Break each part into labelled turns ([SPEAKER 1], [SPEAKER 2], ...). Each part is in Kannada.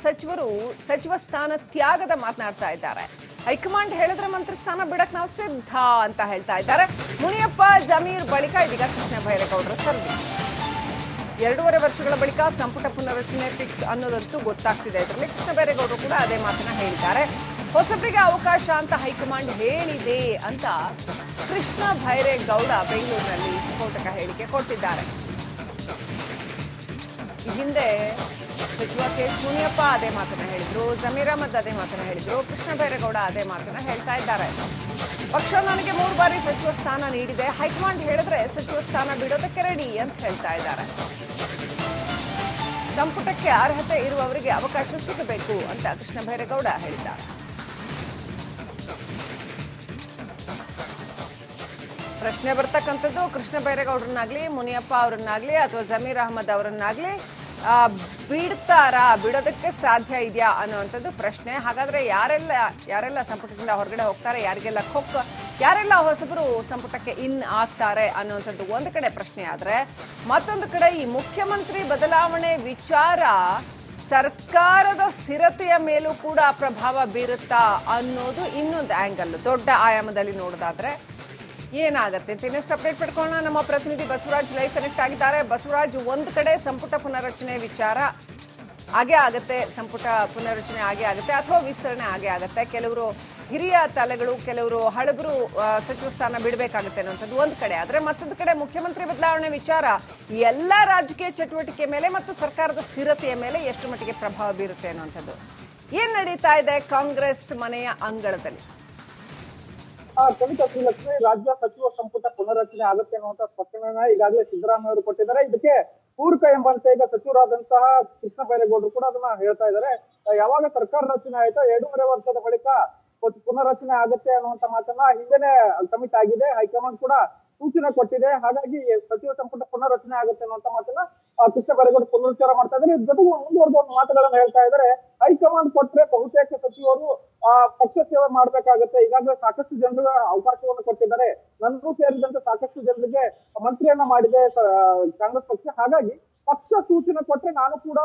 [SPEAKER 1] ಸಚಿವರು ಸಚಿವ ಸ್ಥಾನ ತ್ಯಾಗದ ಮಾತನಾಡ್ತಾ ಇದ್ದಾರೆ. ಹೈಕಮಾಂಡ್ ಹೇಳಿದ್ರೆ ಮಂತ್ರಿ ಸ್ಥಾನ ಬಿಡಕ್ ನಾವು ಸಿದ್ಧ ಅಂತ ಹೇಳ್ತಾ ಇದ್ದಾರೆ. ಮುನಿಯಪ್ಪ ಜಮೀರ್ ಬಳಿಕ ಇದೀಗ ಕೃಷ್ಣ ಬೈರೇಗೌಡರ ಸರದಿ. 2.5 ವರ್ಷಗಳ ಬಳಿಕ ಸಂಪುಟ ಪುನರ್ರಚನೆ ಫಿಕ್ಸ್ ಅನ್ನೋದಂತೂ ಗೊತ್ತಾಗ್ತಿದೆ. ಇದರಲ್ಲಿ ಕೃಷ್ಣ ಬೈರೇಗೌಡರು ಕೂಡ ಅದೇ ಮಾತನ್ನ ಹೇಳಿದ್ದಾರೆ. ಹೊಸಬರಿಗೆ ಅವಕಾಶ ಅಂತ ಹೈಕಮಾಂಡ್ ಹೇಳಿದೆ ಅಂತ ಕೃಷ್ಣ ಬೈರೇಗೌಡ ಬೆಂಗಳೂರಿನಲ್ಲಿ ಸ್ಫೋಟಕ ಹೇಳಿಕೆ ಕೊಟ್ಟಿದ್ದಾರೆ. ಈ ಹಿಂದೆ ಸಚಿವ ಕೆ ಮುನಿಯಪ್ಪ ಅದೇ ಮಾತನ್ನ ಹೇಳಿದ್ರು, ಜಮೀರ್ ಅಹಮದ್ ಅದೇ ಮಾತನ್ನ ಹೇಳಿದ್ರು, ಕೃಷ್ಣ ಬೈರೇಗೌಡ ಅದೇ ಮಾತನ್ನ ಹೇಳ್ತಾ ಇದ್ದಾರೆ. ಪಕ್ಷ ನನಗೆ 3 ಬಾರಿ ಸಚಿವ ಸ್ಥಾನ ನೀಡಿದೆ, ಹೈಕಮಾಂಡ್ ಹೇಳಿದ್ರೆ ಸಚಿವ ಸ್ಥಾನ ಬಿಡೋದಕ್ಕೆ ರೆಡಿ ಅಂತ ಹೇಳ್ತಾ ಇದ್ದಾರೆ. ಸಂಪುಟಕ್ಕೆ ಅರ್ಹತೆ ಇರುವವರಿಗೆ ಅವಕಾಶ ಸಿಗಬೇಕು ಅಂತ ಕೃಷ್ಣ ಬೈರೇಗೌಡ ಹೇಳಿದ್ದಾರೆ. ಪ್ರಶ್ನೆ ಬರ್ತಕ್ಕಂಥದ್ದು ಕೃಷ್ಣ ಬೈರೇಗೌಡರನ್ನಾಗ್ಲಿ, ಮುನಿಯಪ್ಪ ಅವರನ್ನಾಗ್ಲಿ ಅಥವಾ ಜಮೀರ್ ಅಹಮದ್ ಅವರನ್ನಾಗ್ಲಿ ಬಿಡೋದಕ್ಕೆ ಸಾಧ್ಯ ಇದೆಯಾ ಅನ್ನುವಂಥದ್ದು ಪ್ರಶ್ನೆ. ಹಾಗಾದ್ರೆ ಯಾರೆಲ್ಲ ಸಂಪುಟದಿಂದ ಹೊರಗಡೆ ಹೋಗ್ತಾರೆ, ಯಾರೆಲ್ಲ ಹೊಸಬರು ಸಂಪುಟಕ್ಕೆ ಇನ್ ಆಗ್ತಾರೆ ಅನ್ನುವಂಥದ್ದು ಒಂದು ಕಡೆ ಪ್ರಶ್ನೆ ಆದ್ರೆ, ಮತ್ತೊಂದು ಕಡೆ ಈ ಮುಖ್ಯಮಂತ್ರಿ ಬದಲಾವಣೆ ವಿಚಾರ ಸರ್ಕಾರದ ಸ್ಥಿರತೆಯ ಮೇಲೂ ಕೂಡ ಪ್ರಭಾವ ಬೀರುತ್ತಾ ಅನ್ನೋದು ಇನ್ನೊಂದು ಆಂಗಲ್. ದೊಡ್ಡ ಆಯಾಮದಲ್ಲಿ ನೋಡೋದಾದ್ರೆ ಏನಾಗತ್ತೆ ಅಂತ ಇನ್ನಷ್ಟು ಅಪ್ಡೇಟ್ ಪಡ್ಕೊಳ್ಳೋಣ. ನಮ್ಮ ಪ್ರತಿನಿಧಿ ಬಸವರಾಜ್ ಲೈವ್ ಕನೆಕ್ಟ್ ಆಗಿದ್ದಾರೆ. ಬಸವರಾಜ್, ಒಂದು ಕಡೆ ಸಂಪುಟ ಪುನರ್ರಚನೆ ವಿಚಾರ ಆಗೇ ಆಗುತ್ತೆ, ಸಂಪುಟ ಪುನರ್ರಚನೆ ಆಗೇ ಆಗುತ್ತೆ ಅಥವಾ ವಿಸ್ತರಣೆ ಆಗೇ ಆಗುತ್ತೆ. ಕೆಲವರು ಹಿರಿಯ ತಲೆಗಳು, ಕೆಲವರು ಹಳಬರು ಸಚಿವ ಸ್ಥಾನ ಬಿಡಬೇಕಾಗುತ್ತೆ ಅನ್ನೋಂಥದ್ದು ಒಂದು ಕಡೆ ಆದ್ರೆ, ಮತ್ತೊಂದು ಕಡೆ ಮುಖ್ಯಮಂತ್ರಿ ಬದಲಾವಣೆ ವಿಚಾರ ಎಲ್ಲ ರಾಜಕೀಯ ಚಟುವಟಿಕೆ ಮೇಲೆ ಮತ್ತು ಸರ್ಕಾರದ ಸ್ಥಿರತೆಯ ಮೇಲೆ ಎಷ್ಟು ಮಟ್ಟಿಗೆ ಪ್ರಭಾವ ಬೀರುತ್ತೆ ಅನ್ನುವಂಥದ್ದು ಏನ್ ನಡೀತಾ ಇದೆ ಕಾಂಗ್ರೆಸ್ ಮನೆಯ ಅಂಗಳದಲ್ಲಿ?
[SPEAKER 2] ಕವಿತಾ ಶ್ರೀಲಕ್ಷ್ಮಿ, ರಾಜ್ಯ ಸಚಿವ ಸಂಪುಟ ಪುನರ್ರಚನೆ ಆಗುತ್ತೆ ಅನ್ನುವಂತ ಸ್ಪಷ್ಟನೆಯನ್ನ ಈಗಾಗಲೇ ಸಿದ್ದರಾಮಯ್ಯ ಅವರು ಕೊಟ್ಟಿದ್ದಾರೆ. ಇದಕ್ಕೆ ಪೂರಕ ಎಂಬಂತೆ ಈಗ ಸಚಿವರಾದಂತಹ ಕೃಷ್ಣ ಬೈರೇಗೌಡರು ಕೂಡ ಅದನ್ನ ಹೇಳ್ತಾ ಇದ್ದಾರೆ. ಯಾವಾಗ ಸರ್ಕಾರ ರಚನೆ ಆಯ್ತೋ 2.5 ವರ್ಷದ ಬಳಿಕ ಪುನರ್ರಚನೆ ಆಗುತ್ತೆ ಅನ್ನುವಂತ ಮಾತನ್ನ ಹಿಂದೆನೆ ಕಮಿಟ್ ಆಗಿದೆ. ಹೈಕಮಾಂಡ್ ಕೂಡ ಸೂಚನೆ ಕೊಟ್ಟಿದೆ. ಹಾಗಾಗಿ ಸಚಿವ ಸಂಪುಟ ಪುನರ್ರಚನೆ ಆಗುತ್ತೆ ಅನ್ನುವಂತ ಮಾತನ್ನ ಕೃಷ್ಣ ಬೈರೇಗೌಡ ಪುನರುಚ್ಚಾರ ಮಾಡ್ತಾ ಇದ್ದಾರೆ. ಇದ್ರ ಜೊತೆಗೆ ಮುಂದುವರೆದ ಮಾತುಗಳನ್ನ ಹೇಳ್ತಾ ಇದ್ದಾರೆ. ಹೈಕಮಾಂಡ್ ಕೊಟ್ರೆ ಬಹುತೇಕ ಸಚಿವರು ಪಕ್ಷ ಸೇವೆ ಮಾಡ್ಬೇಕಾಗತ್ತೆ. ಈಗಾಗಲೇ ಸಾಕಷ್ಟು ಜನರಿಗೆ ಅವಕಾಶವನ್ನು ಕೊಟ್ಟಿದ್ದಾರೆ. ನನ್ನೂ ಸೇರಿದಂತೆ ಸಾಕಷ್ಟು ಜನರಿಗೆ ಮಂತ್ರಿಯನ್ನ ಮಾಡಿದೆ ಕಾಂಗ್ರೆಸ್ ಪಕ್ಷ. ಹಾಗಾಗಿ ಪಕ್ಷ ಸೂಚನೆ ಕೊಟ್ರೆ ನಾನು ಕೂಡ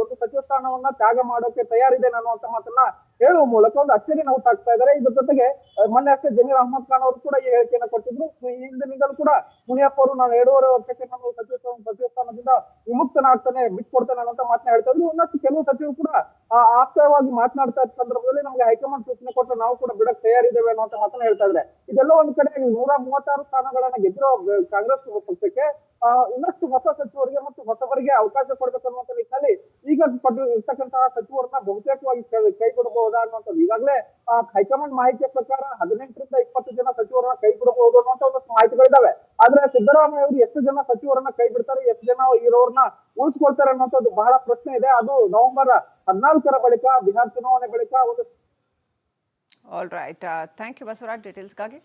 [SPEAKER 2] ಒಂದು ಸಚಿವ ಸ್ಥಾನವನ್ನ ತ್ಯಾಗ ಮಾಡೋಕೆ ತಯಾರಿದ್ದೇನೆ ಅನ್ನುವಂತ ಮಾತನ್ನ ಹೇಳುವ ಮೂಲಕ ಒಂದು ಅಚ್ಚರಿಯನ್ನು ಹುಟ್ಟಾಗ್ತಾ ಇದ್ದಾರೆ. ಇದ್ರ ಜೊತೆಗೆ ಮೊನ್ನೆ ಅಷ್ಟೇ ಜಮೀರ್ ಅಹಮದ್ ಖಾನ್ ಅವರು ಕೂಡ ಈ ಹೇಳಿಕೆಯನ್ನು ಕೊಟ್ಟಿದ್ರು. ಈ ಹಿಂದಿನಿಂದಲೂ ಕೂಡ ಮುನಿಯಪ್ಪ ಅವರು ನಾನು 2.5 ವರ್ಷಕ್ಕೆ ನಾನು ಸಚಿವ ಸ್ಥಾನದಿಂದ ವಿಮುಕ್ತನಾಗ್ತಾನೆ, ಬಿಟ್ಕೊಡ್ತಾನೆ ಅನ್ನೋ ಮಾತನ್ನ ಹೇಳ್ತಾ ಇದ್ರು. ಇನ್ನಷ್ಟು ಕೆಲವು ಸಚಿವರು ಕೂಡ ಆಪ್ತವಾಗಿ ಮಾತನಾಡ್ತಾ ಇದ್ದ ಸಂದರ್ಭದಲ್ಲಿ ನಮಗೆ ಹೈಕಮಾಂಡ್ ಸೂಚನೆ ಕೊಟ್ಟರೆ ನಾವು ಕೂಡ ಬಿಡಕ್ ತಯಾರಿದ್ದೇವೆ ಅನ್ನುವಂತ ಮಾತನ್ನ ಹೇಳ್ತಾ ಇದ್ದಾರೆ. ಇದೆಲ್ಲ ಒಂದು ಕಡೆ 136 ಸ್ಥಾನಗಳನ್ನ ಗೆದ್ದಿರೋ ಕಾಂಗ್ರೆಸ್ ಪಕ್ಷಕ್ಕೆ ಇನ್ನಷ್ಟು ಹೊಸ ಸಚಿವರಿಗೆ ಮತ್ತು ಹೊಸಬರಿಗೆ ಅವಕಾಶ ಕೊಡ್ಬೇಕು ಅನ್ನುವಂತ ನಿಟ್ಟಿನಲ್ಲಿ ಈಗ ಇರ್ತಕ್ಕಂತಹ ಸಚಿವರನ್ನ ಬಹುತೇಕವಾಗಿ ಕೈ ಬಿಡಬಹುದಾ ಅನ್ನುವಂಥದ್ದು ಈಗಾಗಲೇ ಹೈಕಮಾಂಡ್ ಮಾಹಿತಿಯ ಪ್ರಕಾರ 18ರಿಂದ 20 ಜನ ಸಚಿವರನ್ನ ಕೈ ಬಿಡಬಹುದು ಅನ್ನುವಂತ ಒಂದಷ್ಟು ಮಾಹಿತಿಗಳಿದಾವೆ. ಆದ್ರೆ ಸಿದ್ದರಾಮಯ್ಯ ಅವರು ಎಷ್ಟು ಜನ ಸಚಿವರನ್ನ ಕೈ ಬಿಡ್ತಾರೆ, ಎಷ್ಟು ಜನ ಇರೋರನ್ನ ಉಳಿಸ್ಕೊಳ್ತಾರೆ ಅನ್ನುವಂಥದ್ದು ಬಹಳ ಪ್ರಶ್ನೆ ಇದೆ. ಅದು ನವೆಂಬರ್ 14ರ ಬಳಿಕ, ಬಿಹಾರ್ ಚುನಾವಣೆ ಬಳಿಕ ಒಂದು.
[SPEAKER 1] All right, thank you Basavaraj ಡೀಟೇಲ್ಸ್ಗಾಗಿ.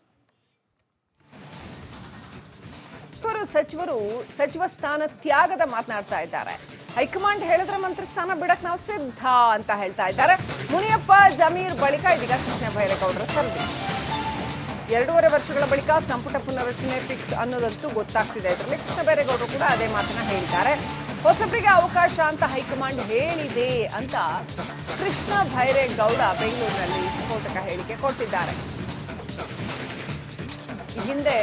[SPEAKER 1] ಸಚಿವರು ಸಚಿವ ಸ್ಥಾನ ತ್ಯಾಗದ ಮಾತನಾಡ್ತಾ ಇದ್ದಾರೆ. ಹೈಕಮಾಂಡ್ ಹೇಳಿದ್ರೆ ಮಂತ್ರಿ ಸ್ಥಾನ ಬಿಡಕ್ ನಾವು ಸಿದ್ಧ ಅಂತ ಹೇಳ್ತಾ ಇದ್ದಾರೆ. ಮುನಿಯಪ್ಪ ಜಮೀರ್ ಬಳಿಕ ಇದೀಗ ಕೃಷ್ಣ ಬೈರೇಗೌಡರ ಸರದಿ. 2.5 ವರ್ಷಗಳ ಬಳಿಕ ಸಂಪುಟ ಪುನರ್ರಚನೆ ಫಿಕ್ಸ್ ಅನ್ನೋದಂತೂ ಗೊತ್ತಾಗ್ತಿದೆ. ಇದರಲ್ಲಿ ಕೃಷ್ಣ ಬೈರೇಗೌಡರು ಕೂಡ ಅದೇ ಮಾತನ್ನ ಹೇಳಿದ್ದಾರೆ. ಹೊಸಬರಿಗೆ ಅವಕಾಶ ಅಂತ ಹೈಕಮಾಂಡ್ ಹೇಳಿದೆ ಅಂತ ಕೃಷ್ಣ ಬೈರೇಗೌಡ ಬೆಂಗಳೂರಿನಲ್ಲಿ ಸ್ಫೋಟಕ ಹೇಳಿಕೆ ಕೊಟ್ಟಿದ್ದಾರೆ. ಈ ಹಿಂದೆ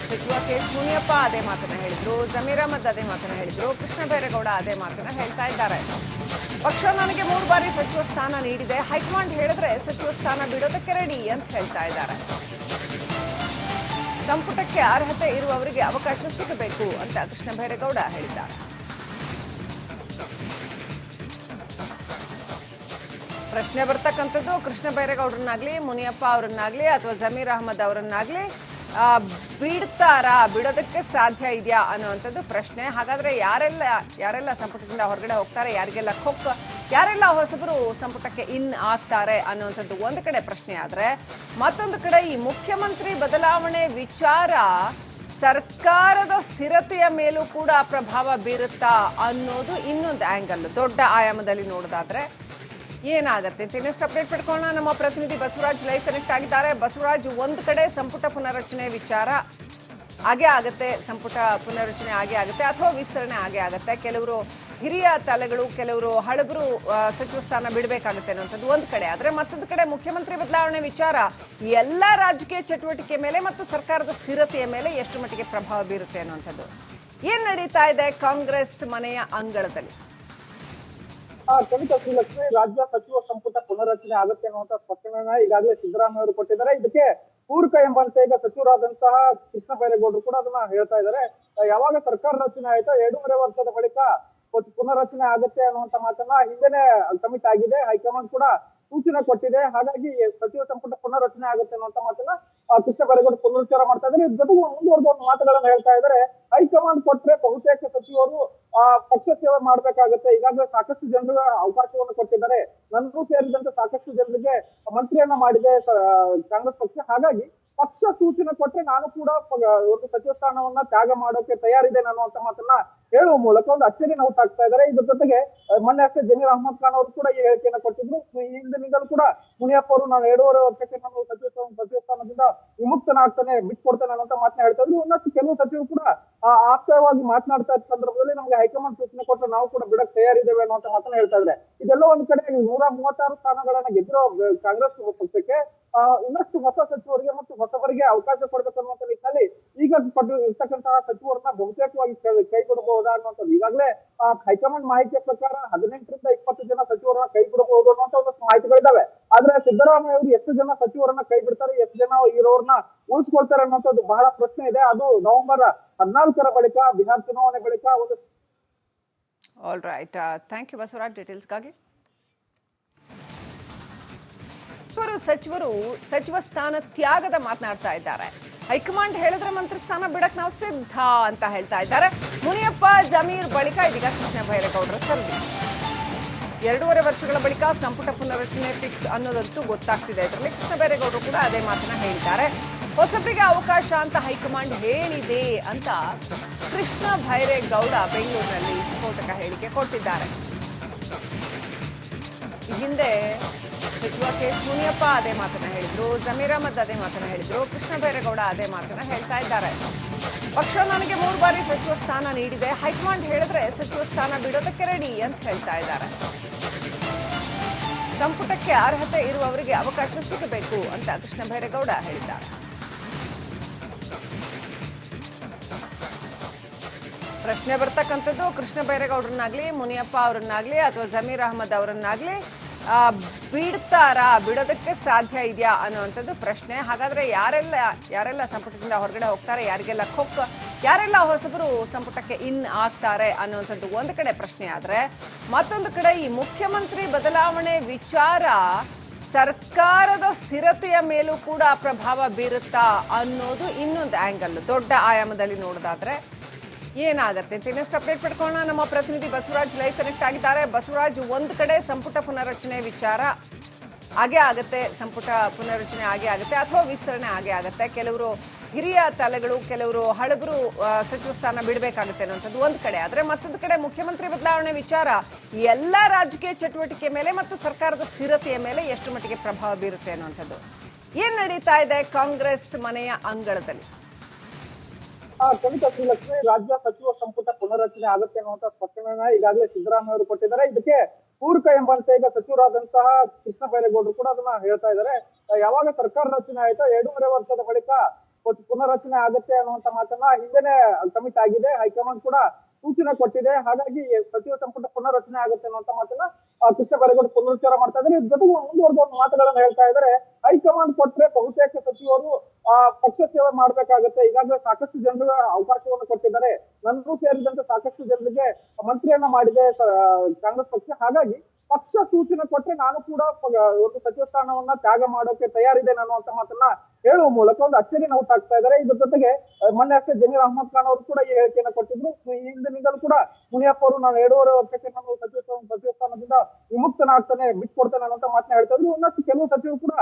[SPEAKER 1] ಸಚಿವ ಕೆ ಮುನಿಯಪ್ಪ ಅದೇ ಮಾತನ್ನ ಹೇಳಿದ್ರು, ಜಮೀರ್ ಅಹಮದ್ ಅದೇ ಮಾತನ್ನ ಹೇಳಿದ್ರು, ಕೃಷ್ಣ ಬೈರೇಗೌಡ ಅದೇ ಮಾತನ್ನ ಹೇಳ್ತಾ ಇದ್ದಾರೆ. ಪಕ್ಷ ನನಗೆ 3 ಬಾರಿ ಸಚಿವ ಸ್ಥಾನ ನೀಡಿದೆ, ಹೈಕಮಾಂಡ್ ಹೇಳಿದ್ರೆ ಸಚಿವ ಸ್ಥಾನ ಬಿಡೋದಕ್ಕೆ ರೆಡಿ ಅಂತ ಹೇಳ್ತಾ ಇದ್ದಾರೆ. ಸಂಪುಟಕ್ಕೆ ಅರ್ಹತೆ ಇರುವವರಿಗೆ ಅವಕಾಶ ಸಿಗಬೇಕು ಅಂತ ಕೃಷ್ಣ ಬೈರೇಗೌಡ ಹೇಳಿದ್ದಾರೆ. ಪ್ರಶ್ನೆ ಬರ್ತಕ್ಕಂಥದ್ದು ಕೃಷ್ಣ ಬೈರೇಗೌಡರನ್ನಾಗ್ಲಿ, ಮುನಿಯಪ್ಪ ಅವರನ್ನಾಗ್ಲಿ ಅಥವಾ ಜಮೀರ್ ಅಹಮದ್ ಅವರನ್ನಾಗ್ಲಿ ಬಿಡೋದಕ್ಕೆ ಸಾಧ್ಯ ಇದೆಯಾ ಅನ್ನುವಂಥದ್ದು ಪ್ರಶ್ನೆ. ಹಾಗಾದ್ರೆ ಯಾರೆಲ್ಲ ಸಂಪುಟದಿಂದ ಹೊರಗಡೆ ಹೋಗ್ತಾರೆ, ಯಾರೆಲ್ಲ ಹೊಸಬರು ಸಂಪುಟಕ್ಕೆ ಇನ್ ಆಗ್ತಾರೆ ಅನ್ನುವಂಥದ್ದು ಒಂದು ಕಡೆ ಪ್ರಶ್ನೆ ಆದ್ರೆ, ಮತ್ತೊಂದು ಕಡೆ ಈ ಮುಖ್ಯಮಂತ್ರಿ ಬದಲಾವಣೆ ವಿಚಾರ ಸರ್ಕಾರದ ಸ್ಥಿರತೆಯ ಮೇಲೂ ಕೂಡ ಪ್ರಭಾವ ಬೀರುತ್ತಾ ಅನ್ನೋದು ಇನ್ನೊಂದು ಆಂಗಲ್. ದೊಡ್ಡ ಆಯಾಮದಲ್ಲಿ ನೋಡೋದಾದ್ರೆ ಏನಾಗುತ್ತೆ ಅಂತ ಇನ್ನಷ್ಟು ಅಪ್ಡೇಟ್ ಪಡ್ಕೊಳ್ಳೋಣ. ನಮ್ಮ ಪ್ರತಿನಿಧಿ ಬಸವರಾಜ್ ಲೈವ್ ಕನೆಕ್ಟ್ ಆಗಿದ್ದಾರೆ. ಬಸವರಾಜ್, ಒಂದು ಕಡೆ ಸಂಪುಟ ಪುನರ್ರಚನೆ ವಿಚಾರ ಹಾಗೆ ಆಗುತ್ತೆ, ಸಂಪುಟ ಪುನರ್ರಚನೆ ಹಾಗೆ ಆಗುತ್ತೆ ಅಥವಾ ವಿಸ್ತರಣೆ ಹಾಗೆ ಆಗುತ್ತೆ. ಕೆಲವರು ಹಿರಿಯ ತಲೆಗಳು, ಕೆಲವರು ಹಳಬರು ಸಚಿವ ಸ್ಥಾನ ಬಿಡಬೇಕಾಗುತ್ತೆ ಅನ್ನೋಂಥದ್ದು ಒಂದು ಕಡೆ. ಆದರೆ ಮತ್ತೊಂದು ಕಡೆ ಮುಖ್ಯಮಂತ್ರಿ ಬದಲಾವಣೆ ವಿಚಾರ ಎಲ್ಲ ರಾಜಕೀಯ ಚಟುವಟಿಕೆ ಮೇಲೆ ಮತ್ತು ಸರ್ಕಾರದ ಸ್ಥಿರತೆಯ ಮೇಲೆ ಎಷ್ಟು ಮಟ್ಟಿಗೆ ಪ್ರಭಾವ ಬೀರುತ್ತೆ ಅನ್ನುವಂಥದ್ದು. ಏನ್ ನಡೀತಾ ಇದೆ ಕಾಂಗ್ರೆಸ್ ಮನೆಯ ಅಂಗಳದಲ್ಲಿ?
[SPEAKER 2] ಕವಿತಾ ಶ್ರೀಲಕ್ಷ್ಮಿ, ರಾಜ್ಯ ಸಚಿವ ಸಂಪುಟ ಪುನರ್ರಚನೆ ಆಗುತ್ತೆ ಅನ್ನುವಂತ ಸ್ಪಷ್ಟನೆಯನ್ನ ಈಗಾಗಲೇ ಸಿದ್ದರಾಮಯ್ಯ ಅವರು ಕೊಟ್ಟಿದ್ದಾರೆ. ಇದಕ್ಕೆ ಪೂರಕ ಎಂಬಂತೆ ಈಗ ಸಚಿವರಾದಂತಹ ಕೃಷ್ಣ ಬೈರೇಗೌಡರು ಕೂಡ ಅದನ್ನ ಹೇಳ್ತಾ ಇದ್ದಾರೆ. ಯಾವಾಗ ಸರ್ಕಾರ ರಚನೆ ಆಯ್ತೋ 2.5 ವರ್ಷದ ಬಳಿಕ ಪುನರ್ರಚನೆ ಆಗುತ್ತೆ ಅನ್ನುವಂತ ಮಾತನ್ನ ಹಿಂದೆನೆ ಕಮಿಟ್ ಆಗಿದೆ. ಹೈಕಮಾಂಡ್ ಕೂಡ ಸೂಚನೆ ಕೊಟ್ಟಿದೆ. ಹಾಗಾಗಿ ಸಚಿವ ಸಂಪುಟ ಪುನರ್ರಚನೆ ಆಗುತ್ತೆ ಅನ್ನುವಂತ ಮಾತನ್ನ ಕೃಷ್ಣ ಬೈರೇಗೌಡ ಪುನರುಚ್ಚಾರ ಮಾಡ್ತಾ ಇದ್ದಾರೆ. ಇದ್ರ ಜೊತೆಗೆ ಮುಂದುವರೆದ ಒಂದು ಮಾತುಗಳನ್ನ ಹೇಳ್ತಾ ಇದ್ದಾರೆ. ಹೈಕಮಾಂಡ್ ಕೊಟ್ರೆ ಬಹುತೇಕ ಸಚಿವರು ಪಕ್ಷ ಸೇವೆ ಮಾಡ್ಬೇಕಾಗತ್ತೆ. ಈಗಾಗಲೇ ಸಾಕಷ್ಟು ಜನರಿಗೆ ಅವಕಾಶವನ್ನು ಕೊಟ್ಟಿದ್ದಾರೆ. ನನ್ನೂ ಸೇರಿದಂತೆ ಸಾಕಷ್ಟು ಜನರಿಗೆ ಮಂತ್ರಿಯನ್ನ ಮಾಡಿದೆ ಕಾಂಗ್ರೆಸ್ ಪಕ್ಷ. ಹಾಗಾಗಿ ಪಕ್ಷ ಸೂಚನೆ ಕೊಟ್ರೆ ನಾನು ಕೂಡ ಒಂದು ಸಚಿವ ಸ್ಥಾನವನ್ನ ತ್ಯಾಗ ಮಾಡೋಕೆ ತಯಾರಿದೆ ಅನ್ನುವಂತ ಮಾತನ್ನ ಹೇಳುವ ಮೂಲಕ ಒಂದು ಅಚ್ಚರಿನ ಹುಟ್ಟಾಗ್ತಾ ಇದ್ದಾರೆ. ಇದ್ರ ಜೊತೆಗೆ ಮೊನ್ನೆ ಅಷ್ಟೇ ಜಮೀರ್ ಅಹಮದ್ ಖಾನ್ ಅವರು ಕೂಡ ಈ ಹೇಳಿಕೆಯನ್ನ ಕೊಟ್ಟಿದ್ರು. ಈ ಹಿಂದಿನಿಂದಲೂ ಕೂಡ ಮುನಿಯಪ್ಪ ಅವರು ನಾನು 2.5 ವರ್ಷಕ್ಕೆ ನಾನು ಸಚಿವ ಸ್ಥಾನದಿಂದ ವಿಮುಕ್ತನಾಗ್ತಾನೆ, ಬಿಟ್ಕೊಡ್ತಾನೆ ಅನ್ನೋಂತ ಮಾತನ್ನ ಹೇಳ್ತಾ ಇದ್ರು. ಇನ್ನಷ್ಟು ಕೆಲವು ಸಚಿವರು ಕೂಡ ಆಪ್ತವಾಗಿ ಮಾತನಾಡ್ತಾ ಇದ್ದ ಸಂದರ್ಭದಲ್ಲಿ ನಮ್ಗೆ ಹೈಕಮಾಂಡ್ ಸೂಚನೆ ಕೊಟ್ಟರೆ ನಾವು ಕೂಡ ಬಿಡಕ್ ತಯಾರಿದ್ದೇವೆ ಅನ್ನುವಂತ ಮಾತನ್ನ ಹೇಳ್ತಾ ಇದ್ದಾರೆ. ಇದೆಲ್ಲ ಒಂದ್ ಕಡೆ 136 ಸ್ಥಾನಗಳನ್ನ ಗೆದ್ದಿರೋ ಕಾಂಗ್ರೆಸ್ ಪಕ್ಷಕ್ಕೆ ಇನ್ನಷ್ಟು ಹೊಸ ಸಚಿವರಿಗೆ ಮತ್ತು ಹೊಸಬರಿಗೆ ಅವಕಾಶ ಕೊಡ್ಬೇಕನ್ನುವಂತ ನಿಟ್ಟಿನಲ್ಲಿ ಈಗ ಇರ್ತಕ್ಕಂತಹ ಸಚಿವರನ್ನ ಬಹುತೇಕವಾಗಿ ಕೈ ಬಿಡಬಹುದಾ ಅನ್ನುವಂಥದ್ದು. ಈಗಾಗಲೇ ಹೈಕಮಾಂಡ್ ಮಾಹಿತಿಯ ಪ್ರಕಾರ 18ರಿಂದ 20 ಜನ ಸಚಿವರನ್ನ ಕೈ ಬಿಡಬಹುದು ಅನ್ನುವಂತ ಒಂದಷ್ಟು ಮಾಹಿತಿಗಳಿದಾವೆ. ಆದ್ರೆ ಸಿದ್ದರಾಮಯ್ಯ ಅವರು ಎಷ್ಟು ಜನ ಸಚಿವರನ್ನ ಕೈ ಬಿಡ್ತಾರೆ, ಎಷ್ಟು ಜನ ಇರೋರ್ನ ಉಳಿಸ್ಕೊಳ್ತಾರೆ ಅನ್ನೋಂಥದ್ದು ಬಹಳ ಪ್ರಶ್ನೆ ಇದೆ. ಅದು ನವೆಂಬರ್ 14ರ ಬಳಿಕ, ಬಿಹಾರ್ ಚುನಾವಣೆ ಬಳಿಕ ಒಂದು.
[SPEAKER 1] All right, thank you Basavaraj ಡೀಟೇಲ್ಸ್ಗಾಗಿ. ಸಚಿವರು ಸಚಿವ ಸ್ಥಾನ ತ್ಯಾಗದ ಮಾತನಾಡ್ತಾ ಇದ್ದಾರೆ. ಹೈಕಮಾಂಡ್ ಹೇಳಿದ್ರೆ ಮಂತ್ರಿ ಸ್ಥಾನ ಬಿಡಕ್ ನಾವು ಸಿದ್ಧ ಅಂತ ಹೇಳ್ತಾ ಇದ್ದಾರೆ. ಮುನಿಯಪ್ಪ, ಜಮೀರ್ ಬಳಿಕ ಇದೀಗ ಕೃಷ್ಣ ಬೈರೇಗೌಡರ ಸಭೆ. 2.5 ವರ್ಷಗಳ ಬಳಿಕ ಸಂಪುಟ ಪುನರ್ರಚನೆ ಫಿಕ್ಸ್ ಅನ್ನೋದಂತೂ ಗೊತ್ತಾಗ್ತಿದೆ. ಇದರಲ್ಲಿ ಕೃಷ್ಣ ಬೈರೇಗೌಡರು ಕೂಡ ಅದೇ ಮಾತನ್ನ ಹೇಳಿದ್ದಾರೆ. ಹೊಸಬರಿಗೆ ಅವಕಾಶ ಅಂತ ಹೈಕಮಾಂಡ್ ಹೇಳಿದೆ ಅಂತ ಕೃಷ್ಣ ಬೈರೇಗೌಡ ಬೆಂಗಳೂರಿನಲ್ಲಿ ಸ್ಫೋಟಕ ಹೇಳಿಕೆ ಕೊಟ್ಟಿದ್ದಾರೆ. ಈ ಹಿಂದೆ ಸಚಿವ ಕೆ ಮುನಿಯಪ್ಪ ಅದೇ ಮಾತನ್ನ ಹೇಳಿದ್ರು, ಜಮೀರ್ ಅಹಮದ್ ಅದೇ ಮಾತನ್ನ ಹೇಳಿದ್ರು, ಕೃಷ್ಣ ಬೈರೇಗೌಡ ಅದೇ ಮಾತನ್ನ ಹೇಳ್ತಾ ಇದ್ದಾರೆ. ಪಕ್ಷ ನನಗೆ 3 ಬಾರಿ ಸಚಿವ ಸ್ಥಾನ ನೀಡಿದೆ, ಹೈಕಮಾಂಡ್ ಹೇಳಿದ್ರೆ ಸಚಿವ ಸ್ಥಾನ ಬಿಡೋದಕ್ಕೆ ರೆಡಿ ಅಂತ ಹೇಳ್ತಾ ಇದ್ದಾರೆ. ಸಂಪುಟಕ್ಕೆ ಅರ್ಹತೆ ಇರುವವರಿಗೆ ಅವಕಾಶ ಸಿಗಬೇಕು ಅಂತ ಕೃಷ್ಣ ಬೈರೇಗೌಡ ಹೇಳಿದ್ದಾರೆ. ಪ್ರಶ್ನೆ ಬರ್ತಕ್ಕಂಥದ್ದು ಕೃಷ್ಣ ಬೈರೇಗೌಡರನ್ನಾಗ್ಲಿ, ಮುನಿಯಪ್ಪ ಅವರನ್ನಾಗ್ಲಿ ಅಥವಾ ಜಮೀರ್ ಅಹಮದ್ ಅವರನ್ನಾಗ್ಲಿ ಬಿಡೋದಕ್ಕೆ ಸಾಧ್ಯ ಇದೆಯಾ ಅನ್ನುವಂಥದ್ದು ಪ್ರಶ್ನೆ. ಹಾಗಾದ್ರೆ ಯಾರೆಲ್ಲ ಸಂಪುಟದಿಂದ ಹೊರಗಡೆ ಹೋಗ್ತಾರೆ, ಯಾರೆಲ್ಲ ಹೊಸಬರು ಸಂಪುಟಕ್ಕೆ ಇನ್ ಆಗ್ತಾರೆ ಅನ್ನುವಂಥದ್ದು ಒಂದು ಕಡೆ ಪ್ರಶ್ನೆ. ಆದ್ರೆ ಮತ್ತೊಂದು ಕಡೆ ಈ ಮುಖ್ಯಮಂತ್ರಿ ಬದಲಾವಣೆ ವಿಚಾರ ಸರ್ಕಾರದ ಸ್ಥಿರತೆಯ ಮೇಲೂ ಕೂಡ ಪ್ರಭಾವ ಬೀರುತ್ತಾ ಅನ್ನೋದು ಇನ್ನೊಂದು ಆಂಗಲ್. ದೊಡ್ಡ ಆಯಾಮದಲ್ಲಿ ನೋಡೋದಾದ್ರೆ ಏನಾಗತ್ತೆ ಅಂತ ಇನ್ನಷ್ಟು ಅಪ್ಡೇಟ್ ಪಡ್ಕೊಳ್ಳೋಣ. ನಮ್ಮ ಪ್ರತಿನಿಧಿ ಬಸವರಾಜ್ ಲೈವ್ ಕನೆಕ್ಟ್ ಆಗಿದ್ದಾರೆ. ಬಸವರಾಜ್, ಒಂದು ಕಡೆ ಸಂಪುಟ ಪುನರ್ರಚನೆ ವಿಚಾರ ಹಾಗೆ ಆಗುತ್ತೆ, ಸಂಪುಟ ಪುನರ್ರಚನೆ ಹಾಗೆ ಆಗುತ್ತೆ ಅಥವಾ ವಿಸ್ತರಣೆ ಹಾಗೆ ಆಗುತ್ತೆ. ಕೆಲವರು ಹಿರಿಯ ತಲೆಗಳು, ಕೆಲವರು ಹಳಬರು ಸಚಿವ ಸ್ಥಾನ ಬಿಡಬೇಕಾಗುತ್ತೆ ಅನ್ನೋಂಥದ್ದು ಒಂದು ಕಡೆ. ಆದರೆ ಮತ್ತೊಂದು ಕಡೆ ಮುಖ್ಯಮಂತ್ರಿ ಬದಲಾವಣೆ ವಿಚಾರ ಎಲ್ಲ ರಾಜಕೀಯ ಚಟುವಟಿಕೆ ಮೇಲೆ ಮತ್ತು ಸರ್ಕಾರದ ಸ್ಥಿರತೆಯ ಮೇಲೆ ಎಷ್ಟು ಮಟ್ಟಿಗೆ ಪ್ರಭಾವ ಬೀರುತ್ತೆ ಅನ್ನುವಂಥದ್ದು. ಏನ್ ನಡೀತಾ ಇದೆ ಕಾಂಗ್ರೆಸ್ ಮನೆಯ ಅಂಗಳದಲ್ಲಿ?
[SPEAKER 2] ಕವಿತಾ ಶ್ರೀಲಕ್ಷ್ಮಿ, ರಾಜ್ಯ ಸಚಿವ ಸಂಪುಟ ಪುನರ್ರಚನೆ ಆಗುತ್ತೆ ಅನ್ನುವಂತ ಸ್ಪಷ್ಟನೆಯನ್ನ ಈಗಾಗಲೇ ಸಿದ್ದರಾಮಯ್ಯ ಅವರು ಕೊಟ್ಟಿದ್ದಾರೆ. ಇದಕ್ಕೆ ಪೂರಕ ಎಂಬಂತೆ ಈಗ ಸಚಿವರಾದಂತಹ ಕೃಷ್ಣ ಬೈರೇಗೌಡರು ಕೂಡ ಅದನ್ನ ಹೇಳ್ತಾ ಇದ್ದಾರೆ. ಯಾವಾಗ ಸರ್ಕಾರ ರಚನೆ ಆಯ್ತೋ 2.5 ವರ್ಷದ ಬಳಿಕ ಪುನರ್ರಚನೆ ಆಗುತ್ತೆ ಅನ್ನುವಂತ ಮಾತನ್ನ ಹಿಂದೆನೆ ಕಮಿಟ್ ಆಗಿದೆ. ಹೈಕಮಾಂಡ್ ಕೂಡ ಸೂಚನೆ ಕೊಟ್ಟಿದೆ. ಹಾಗಾಗಿ ಸಚಿವ ಸಂಪುಟ ಪುನರ್ರಚನೆ ಆಗುತ್ತೆ ಅನ್ನುವಂತ ಮಾತನ್ನ ಕೃಷ್ಣ ಬೈರೇಗೌಡ ಪುನರುಚ್ಚಾರ ಮಾಡ್ತಾ ಇದ್ದಾರೆ. ಇದ್ರ ಜೊತೆಗೆ ಮುಂದುವರೆದ ಒಂದು ಮಾತುಗಳನ್ನ ಹೇಳ್ತಾ ಇದ್ದಾರೆ. ಹೈಕಮಾಂಡ್ ಕೊಟ್ರೆ ಬಹುತೇಕ ಸಚಿವರು ಪಕ್ಷ ಸೇವೆ ಮಾಡ್ಬೇಕಾಗತ್ತೆ. ಈಗಾಗಲೇ ಸಾಕಷ್ಟು ಜನರಿಗೆ ಅವಕಾಶವನ್ನು ಕೊಟ್ಟಿದ್ದಾರೆ. ನನ್ನೂ ಸೇರಿದಂತೆ ಸಾಕಷ್ಟು ಜನರಿಗೆ ಮಂತ್ರಿಯನ್ನ ಮಾಡಿದೆ ಕಾಂಗ್ರೆಸ್ ಪಕ್ಷ. ಹಾಗಾಗಿ ಪಕ್ಷ ಸೂಚನೆ ಕೊಟ್ರೆ ನಾನು ಕೂಡ ಒಂದು ಸಚಿವ ಸ್ಥಾನವನ್ನ ತ್ಯಾಗ ಮಾಡೋಕೆ ತಯಾರಿದೆ ಅನ್ನುವಂತ ಮಾತನ್ನ ಹೇಳುವ ಮೂಲಕ ಒಂದು ಅಚ್ಚರಿನ ಹುಟ್ಟಾಗ್ತಾ ಇದ್ದಾರೆ. ಇದ್ರ ಜೊತೆಗೆ ಮೊನ್ನೆ ಅಷ್ಟೇ ಜಮೀರ್ ಅಹಮದ್ ಖಾನ್ ಅವರು ಕೂಡ ಈ ಹೇಳಿಕೆಯನ್ನ ಕೊಟ್ಟಿದ್ರು. ಈ ಹಿಂದಿನಿಂದಲೂ ಕೂಡ ಮುನಿಯಪ್ಪ ಅವರು ನಾನು 2.5 ವರ್ಷಕ್ಕೆ ನಾನು ಸಚಿವ ಸ್ಥಾನದಿಂದ ವಿಮುಕ್ತನಾಗ್ತಾನೆ, ಬಿಟ್ಕೊಡ್ತಾನೆ ಅನ್ನೋಂತ ಮಾತನ್ನ ಹೇಳ್ತಾ ಇದ್ರು. ಇನ್ನಷ್ಟು ಕೆಲವು ಸಚಿವರು ಕೂಡ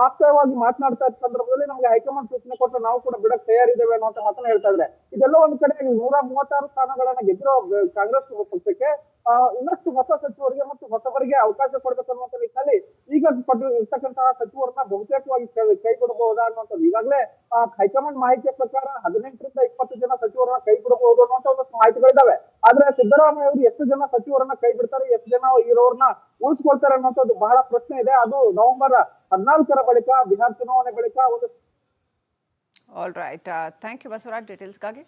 [SPEAKER 2] ಆಪ್ತವಾಗಿ ಮಾತನಾಡ್ತಾ ಇದ್ದ ಸಂದರ್ಭದಲ್ಲಿ ನಮ್ಗೆ ಹೈಕಮಾಂಡ್ ಸೂಚನೆ ಕೊಟ್ಟರೆ ನಾವು ಕೂಡ ಬಿಡಕ್ ತಯಾರಿದ್ದೇವೆ ಅನ್ನುವಂತ ಮಾತನ್ನ ಹೇಳ್ತಾ ಇದ್ದಾರೆ. ಇದೆಲ್ಲ ಒಂದ್ ಕಡೆ 136 ಸ್ಥಾನಗಳನ್ನ ಗೆದ್ದಿರೋ ಕಾಂಗ್ರೆಸ್ ಪಕ್ಷಕ್ಕೆ ಇನ್ನಷ್ಟು ಹೊಸ ಸಚಿವರಿಗೆ ಮತ್ತು ಹೊಸಬರಿಗೆ ಅವಕಾಶ ಕೊಡ್ಬೇಕನ್ನುವಂತ ನಿಟ್ಟಿನಲ್ಲಿ ಈಗ ಇರ್ತಕ್ಕಂತಹ ಸಚಿವರನ್ನ ಬಹುತೇಕವಾಗಿ ಕೈ ಬಿಡಬಹುದಾ ಅನ್ನುವಂಥದ್ದು ಈಗಾಗಲೇ ಹೈಕಮಾಂಡ್ ಮಾಹಿತಿಯ ಪ್ರಕಾರ 18ರಿಂದ 20 ಜನ ಸಚಿವರನ್ನ ಕೈ ಬಿಡಬಹುದು ಅನ್ನುವಂತ ಒಂದಷ್ಟು ಮಾಹಿತಿಗಳಿದಾವೆ. ಆದ್ರೆ ಸಿದ್ದರಾಮಯ್ಯ ಅವರು ಎಷ್ಟು ಜನ ಸಚಿವರನ್ನ ಕೈ ಬಿಡ್ತಾರೆ, ಎಷ್ಟು ಜನ ಇರೋರ್ನ ಉಳಿಸ್ಕೊಳ್ತಾರೆ ಅನ್ನುವಂಥದ್ದು ಬಹಳ ಪ್ರಶ್ನೆ ಇದೆ. ಅದು ನವೆಂಬರ್ 14ರ ಬಳಿಕ ಬಿಹಾರ್ ಚುನಾವಣೆ ಬಳಿಕ ಒಂದು
[SPEAKER 1] all right, thank you Basavaraj ಡೀಟೇಲ್ಸ್ಗಾಗಿ.